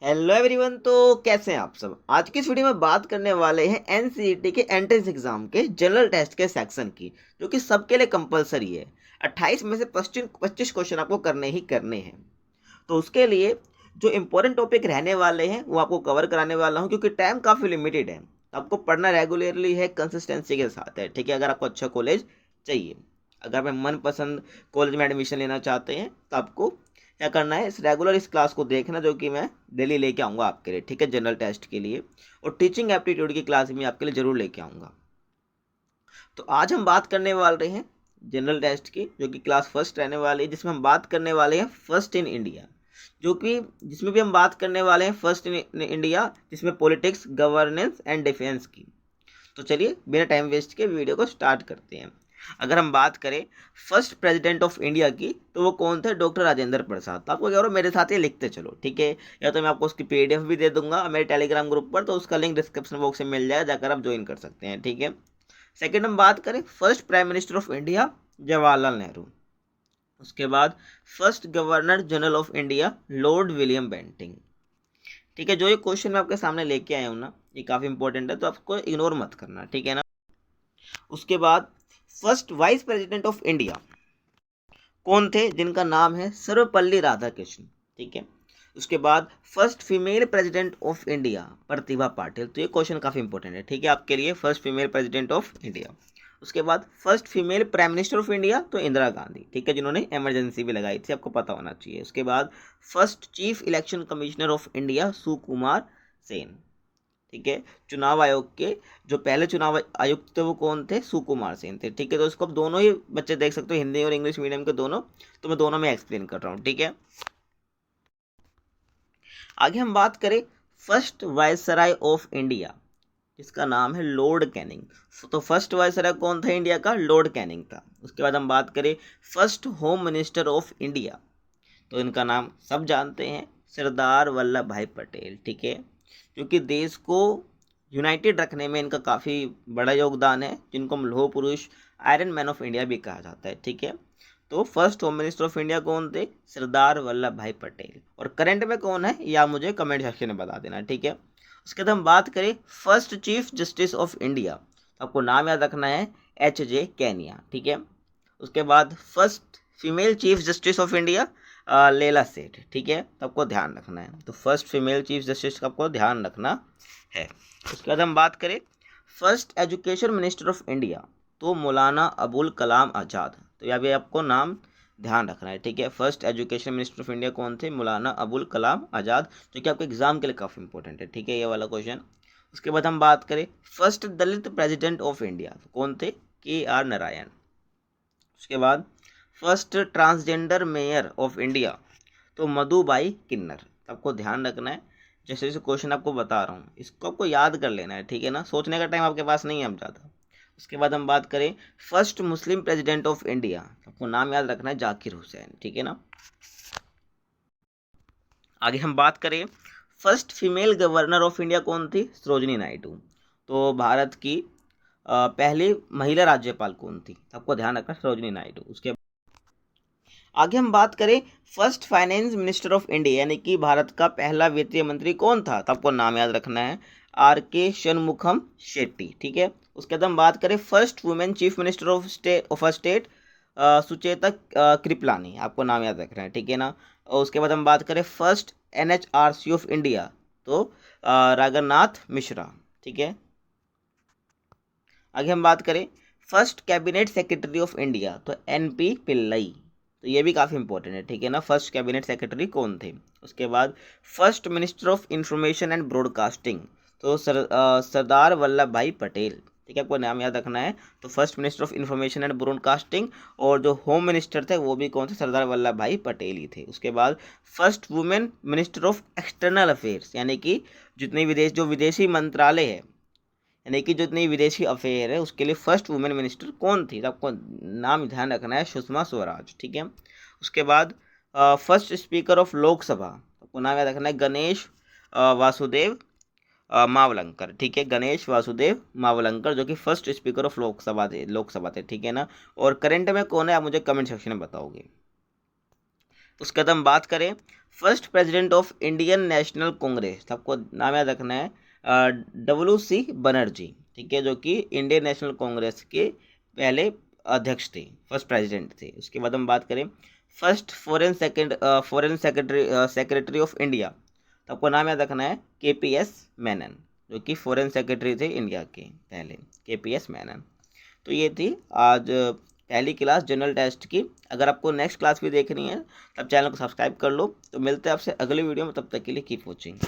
Hello everyone. तो कैसे हैं आप सब। आज की इस वीडियो में बात करने वाले हैं एनसीईटी के एंट्रेंस एग्जाम के जनरल टेस्ट के सेक्शन की, जो कि सबके लिए कंपलसरी है। 28 में से 25 क्वेश्चन आपको करने ही करने हैं। तो उसके लिए जो इंपॉर्टेंट टॉपिक रहने वाले हैं वो आपको कवर कराने वाला हूँ, क्योंकि टाइम काफ़ी लिमिटेड है। आपको पढ़ना रेगुलरली है, कंसिस्टेंसी के साथ है, ठीक है। अगर आपको अच्छा कॉलेज चाहिए, अगर आप मनपसंद कॉलेज में एडमिशन लेना चाहते हैं, तो आपको क्या करना है, इस क्लास को देखना, जो कि मैं डेली लेके आऊँगा आपके लिए, ठीक है, जनरल टेस्ट के लिए। और टीचिंग एप्टीट्यूड की क्लास भी आपके लिए ज़रूर लेके आऊँगा। तो आज हम बात करने वाले हैं जनरल टेस्ट की, जो कि क्लास फर्स्ट रहने वाली है, जिसमें हम बात करने वाले हैं फर्स्ट इन इंडिया, जो कि जिसमें भी हम बात करने वाले हैं फर्स्ट इन इंडिया, जिसमें पॉलिटिक्स, गवर्नेंस एंड डिफेंस की। तो चलिए बिना टाइम वेस्ट के वीडियो को स्टार्ट करते हैं। अगर हम बात करें फर्स्ट प्रेसिडेंट ऑफ इंडिया की, तो वो कौन थे? डॉक्टर राजेंद्र प्रसाद। तो आपको क्या करो, मेरे साथ ही लिखते चलो, ठीक है। या तो मैं आपको उसकी पीडीएफ भी दे दूंगा मेरे टेलीग्राम ग्रुप पर, तो उसका लिंक डिस्क्रिप्शन बॉक्स में मिल जाएगा, जाकर आप ज्वाइन कर सकते हैं, ठीक है। सेकंड हम बात करें first prime minister of India, Jawaharlal Nehru. उसके बाद first governor general of India, Lord William Bentinck. ठीक है, जो ये क्वेश्चन मैं आपके सामने लेके आया हूँ ना, ये काफ़ी इंपॉर्टेंट है, तो आपको इग्नोर मत करना, ठीक है ना। उसके बाद first vice president of India कौन थे? जिनका नाम है सर्वपल्ली राधाकृष्ण, ठीक है। उसके बाद first female president of India, Pratibha Patil. तो ये क्वेश्चन काफ़ी इंपॉर्टेंट है, ठीक है, आपके लिए। First female president of India. उसके बाद first female prime minister of India, तो इंदिरा गांधी, ठीक है, जिन्होंने इमरजेंसी भी लगाई थी, आपको पता होना चाहिए। उसके बाद first chief election commissioner of India, Sukumar Sen, ठीक है। चुनाव आयोग के जो पहले चुनाव आयुक्त थे वो कौन थे? सुकुमार सेन थे, ठीक है। तो इसको आप दोनों ही बच्चे देख सकते हो, हिंदी और इंग्लिश मीडियम के दोनों। तो मैं दोनों में एक्सप्लेन कर रहा हूँ, ठीक है। आगे हम बात करें फर्स्ट वायसराय ऑफ इंडिया, जिसका नाम है लॉर्ड कैनिंग। तो फर्स्ट वायसराय कौन था इंडिया का? लॉर्ड कैनिंग था। उसके बाद हम बात करें first home minister of India, तो इनका नाम सब जानते हैं, सरदार वल्लभ भाई पटेल, ठीक है। क्योंकि देश को यूनाइटेड रखने में इनका काफ़ी बड़ा योगदान है, जिनको हम लौह पुरुष, आयरन मैन ऑफ इंडिया भी कहा जाता है, ठीक है। तो first home minister of India कौन थे? सरदार वल्लभ भाई पटेल। और करंट में कौन है, या मुझे कमेंट सेक्शन में बता देना, ठीक है। उसके बाद हम बात करें first chief justice of India, तो आपको नाम याद रखना है, एच.जे. कैनिया, ठीक है। उसके बाद first female chief justice of India, लेला सेठ, ठीक है, तो आपको ध्यान रखना है। तो फर्स्ट फीमेल चीफ जस्टिस का आपको ध्यान रखना है। उसके बाद हम बात करें first education minister of India, तो मौलाना अबुल कलाम आज़ाद। तो यहाँ भी आपको नाम ध्यान रखना है, ठीक है। First education minister of India कौन थे? मौलाना अबुल कलाम आज़ाद, जो कि आपके एग्जाम के लिए काफ़ी इंपॉर्टेंट है, ठीक है, ये वाला क्वेश्चन। उसके बाद हम बात करें first Dalit president of India, तो कौन थे? के.आर. नारायण। उसके बाद first transgender mayor of India, तो मधुबाई किन्नर। आपको ध्यान रखना है, जैसे जैसे क्वेश्चन आपको बता रहा हूँ, इसको आपको याद कर लेना है, ठीक है ना। सोचने का टाइम आपके पास नहीं है अब ज़्यादा। उसके बाद हम बात करें first Muslim president of India, आपको नाम याद रखना है, जाकिर हुसैन, ठीक है ना। आगे हम बात करें first female governor of India कौन थी? सरोजिनी नायडू। तो भारत की पहली महिला राज्यपाल कौन थी? आपको ध्यान रखना, सरोजिनी नायडू। उसके आगे हम बात करें first finance minister of India, यानी कि भारत का पहला वित्तीय मंत्री कौन था? तो आपको नाम याद रखना है, R.K. शनमुखम शेट्टी, ठीक है। उसके बाद हम बात करें first women chief minister of a state, Sucheta Kripalani. आपको नाम याद रखना है, ठीक है ना। और उसके बाद हम बात करें फर्स्ट NHRC ऑफ इंडिया, तो रागनाथ मिश्रा, ठीक है। आगे हम बात करें first cabinet secretary of India, तो NP पिल्लई। तो ये भी काफ़ी इंपॉर्टेंट है, ठीक है ना। फर्स्ट कैबिनेट सेक्रेटरी कौन थे? उसके बाद first minister of information and broadcasting, तो सरदार वल्लभ भाई पटेल, ठीक है, आपको नाम याद रखना है। तो first minister of information and broadcasting, और जो होम मिनिस्टर थे वो भी कौन थे? सरदार वल्लभ भाई पटेल ही थे। उसके बाद first women minister of external affairs, यानी कि जो विदेशी मंत्रालय है, यानी कि जितनी विदेशी अफेयर है, उसके लिए फर्स्ट वुमेन मिनिस्टर कौन थी? तो आपको नाम ध्यान रखना है, सुषमा स्वराज, ठीक है। उसके बाद फर्स्ट स्पीकर ऑफ लोकसभा, आपको नाम याद रखना है, गणेश वासुदेव मावलंकर, ठीक है, गणेश वासुदेव मावलंकर, जो कि फर्स्ट स्पीकर ऑफ लोकसभा थे, ठीक है ना। और करंट में कौन है, आप मुझे कमेंट सेक्शन में बताओगे। तो उसके बाद हम बात करें first president of Indian national Congress, आपको नाम याद रखना है WC बनर्जी, ठीक है, जो कि इंडियन नेशनल कांग्रेस के पहले अध्यक्ष थे, फर्स्ट प्रेसिडेंट थे। उसके बाद हम बात करें first foreign secretary of India, तो आपको नाम याद रखना है KPS मेनन, जो कि फॉरेन सेक्रेटरी थे इंडिया के पहले, KPS मेनन। तो ये थी आज पहली क्लास जनरल टेस्ट की। अगर आपको नेक्स्ट क्लास भी देखनी है तब चैनल को सब्सक्राइब कर लो। तो मिलते हैं आपसे अगली वीडियो में, तब तक के लिए कीप वॉचिंग।